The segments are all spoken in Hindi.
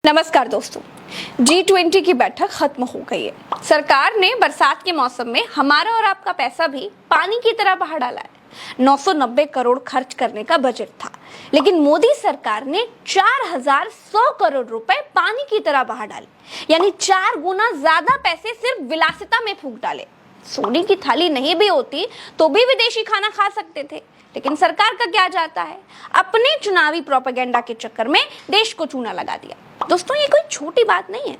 नमस्कार दोस्तों, G20 की बैठक खत्म हो गई है। सरकार ने बरसात के मौसम में हमारा और आपका पैसा भी पानी की तरह बहा डाला है। 990 करोड़ खर्च करने का बजट था, लेकिन मोदी सरकार ने 4100 करोड़ रुपए पानी की तरह बहा डाले, यानी 4 गुना ज्यादा पैसे सिर्फ विलासिता में फूंक डाले। सोने की थाली नहीं भी होती तो भी विदेशी खाना खा सकते थे, लेकिन सरकार का क्या जाता है, अपने चुनावी प्रोपेगेंडा के चक्कर में देश को चूना लगा दिया। दोस्तों, ये कोई छोटी बात नहीं है।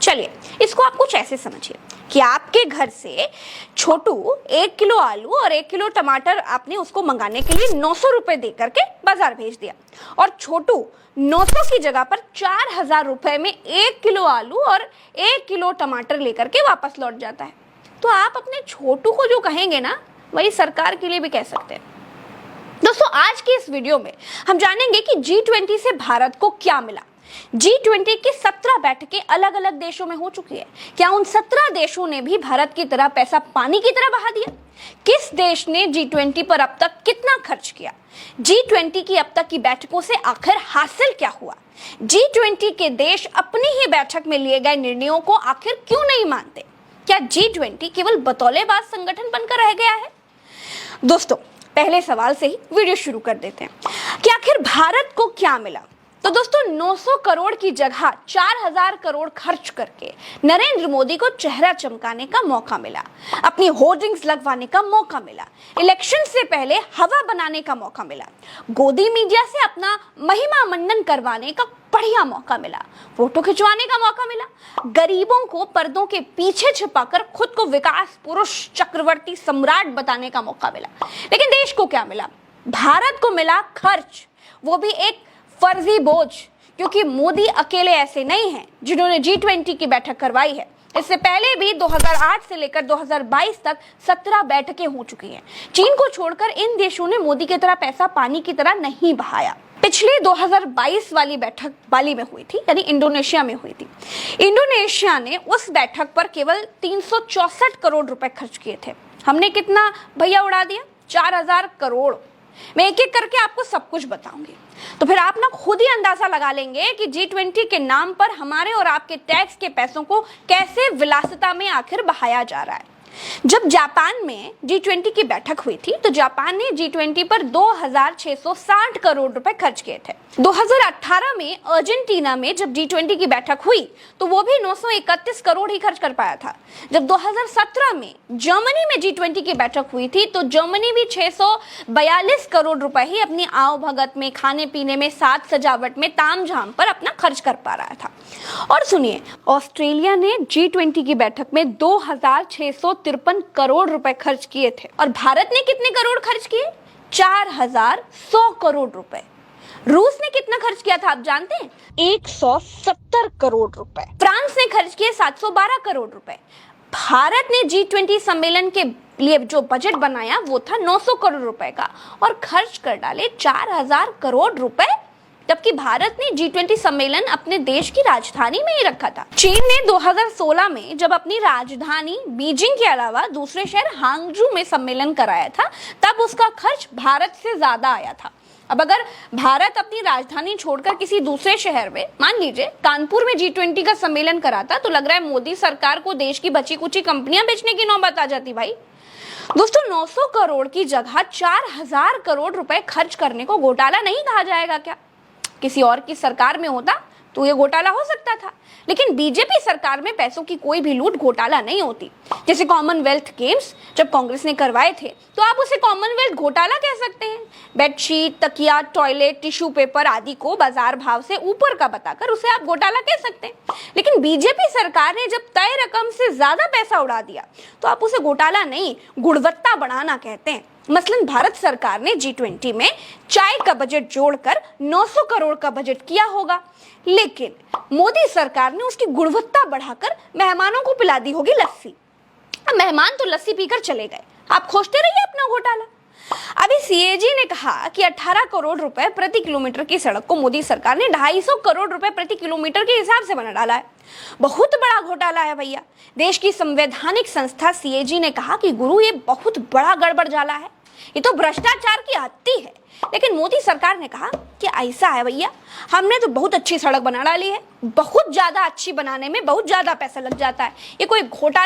चलिए, इसको आप कुछ ऐसे समझिए कि आपके घर से छोटू 1 किलो आलू और 1 किलो टमाटर आपने उसको मंगाने के लिए 900 रुपए दे करके बाजार भेज दिया, और छोटू 900 की जगह पर 4000 रुपए में 1 किलो आलू और 1 किलो टमाटर लेकर के वापस लौट जाता है। तो आप अपने छोटू को जो कहेंगे ना, वही सरकार के लिए भी कह सकते हैं। दोस्तों, आज की इस वीडियो में हम जानेंगे कि G20 से भारत को क्या मिला। G20 की 17 बैठकें अलग अलग देशों में हो चुकी है। क्या उन 17 देशों ने भी भारत की तरह पैसा पानी की तरह बहा दिया? किस देश ने G20 पर अब तक कितना खर्च किया? G20 की अब तक की बैठकों से आखिर हासिल क्या हुआ? G20 के देश अपनी ही बैठक में लिए गए निर्णयों को आखिर क्यों नहीं मानते? क्या G20 केवल बतौलेबाज संगठन बनकर रह गया है? दोस्तों, पहले सवाल से ही वीडियो शुरू कर देते हैं कि आखिर भारत को क्या मिला। तो दोस्तों, 900 करोड़ की जगह 4000 करोड़ खर्च करके नरेंद्र मोदी को चेहरा चमकाने का मौका मिला, अपनी होर्डिंग्स लगवाने का मौका मिला, इलेक्शन से पहले हवा बनाने का मौका मिला, गोदी मीडिया से अपना महिमा मंडन करवाने का बढ़िया मौका मिला, फोटो खिंचवाने का मौका मिला, गरीबों को पर्दों के पीछे छिपाकर खुद को विकास पुरुष चक्रवर्ती सम्राट बताने का मौका मिला। लेकिन देश को क्या मिला? भारत को मिला खर्च, वो भी एक फर्जी बोझ, क्योंकि मोदी अकेले ऐसे नहीं हैं जिन्होंने G20 की बैठक करवाई है। इससे पहले भी 2008 से लेकर 2022 तक 17 बैठकें हो चुकी हैं। चीन को छोड़कर इन देशों ने मोदी की तरह पैसा पानी की तरह नहीं बहाया। पिछली 2022 वाली बैठक बाली में हुई थी, यानी इंडोनेशिया में हुई थी। इंडोनेशिया ने उस बैठक पर केवल 364 करोड़ रुपए खर्च किए थे। हमने कितना भैया उड़ा दिया? 4000 करोड़। मैं एक एक करके आपको सब कुछ बताऊंगी, तो फिर आप ना खुद ही अंदाजा लगा लेंगे कि G20 के नाम पर हमारे और आपके टैक्स के पैसों को कैसे विलासिता में आखिर बहाया जा रहा है। जब जापान में G20 की बैठक हुई थी, तो जापान ने G20 पर 2660 करोड़ रुपए खर्च किए थे। 2018 में अर्जेंटीना में जब G20 की बैठक हुई, तो वो भी 931 करोड़ ही खर्च कर पाया था। जब 2017 में जर्मनी में G20 की बैठक हुई थी, तो जर्मनी भी 642 करोड़ रुपए ही अपनी आओ भगत में, खाने पीने में, साज सजावट में, तामझाम पर अपना खर्च कर पा रहा था। और सुनिए, ऑस्ट्रेलिया ने G20 की बैठक में 2653 करोड़ रुपए खर्च किए थे, और भारत ने कितने करोड़ खर्च किए? 4100 करोड़ रुपए। रूस ने कितना खर्च किया था आप जानते हैं? 170 करोड़ रुपए। फ्रांस ने खर्च किए 712 करोड़ रुपए। भारत ने G20 सम्मेलन के लिए जो बजट बनाया वो था 900 करोड़ रुपए का, और खर्च कर डाले 4000 करोड़ रुपए, जबकि भारत ने G20 सम्मेलन अपने देश की राजधानी में ही रखा था। चीन ने 2016 में जब अपनी राजधानी बीजिंग के अलावा दूसरे शहर हांगजू में सम्मेलन कराया था, तब उसका खर्च भारत से ज्यादा आया था। अब अगर भारत अपनी राजधानी छोड़कर किसी दूसरे शहर में, मान लीजिए कानपुर में G20 का सम्मेलन कराता, तो लग रहा है मोदी सरकार को देश की बची कुची कंपनियां बेचने की नौबत आ जाती भाई। दोस्तों, 900 करोड़ की जगह 4000 करोड़ रुपए खर्च करने को घोटाला नहीं कहा जाएगा क्या? किसी और की सरकार में होता तो ये घोटाला हो सकता था, लेकिन बीजेपी सरकार में पैसों की कोई भी लूट घोटाला नहीं होती। जैसे कॉमनवेल्थ गेम्स जब कांग्रेस ने करवाए थे, तो आप उसे कॉमनवेल्थ घोटाला कह सकते हैं। बेडशीट, तकिया, टॉयलेट, टिश्यू पेपर आदि को बाजार भाव से ऊपर का बताकर उसे आप घोटाला कह सकते हैं। लेकिन बीजेपी सरकार ने जब तय रकम से ज्यादा पैसा उड़ा दिया, तो आप उसे घोटाला नहीं, गुणवत्ता बढ़ाना कहते हैं। मसलन भारत सरकार ने G20 में चाय का बजट जोड़कर 900 करोड़ का बजट किया होगा, लेकिन मोदी सरकार ने उसकी गुणवत्ता बढ़ाकर मेहमानों को पिला दी होगी लस्सी। अब मेहमान तो लस्सी पीकर चले गए, आप खोजते रहिए अपना घोटाला। अभी CAG ने कहा कि 18 करोड़ रुपए प्रति किलोमीटर की सड़क को मोदी सरकार ने 250 करोड़ रुपए प्रति किलोमीटर के हिसाब से बना डाला है। बहुत बड़ा घोटाला है भैया। देश की संवैधानिक संस्था CAG ने कहा कि गुरु, ये बहुत बड़ा गड़बड़ जाला है। ये तो भ्रष्टाचार की हत्ती है। लेकिन मोदी सरकार ने कहा कि ऐसा है भैया, हमने तो बहुत अच्छी सड़क बना डाली है, बहुत ज्यादा अच्छी बनाने में बहुत ज्यादा पैसा लग जाता है, ये कोई घोटाला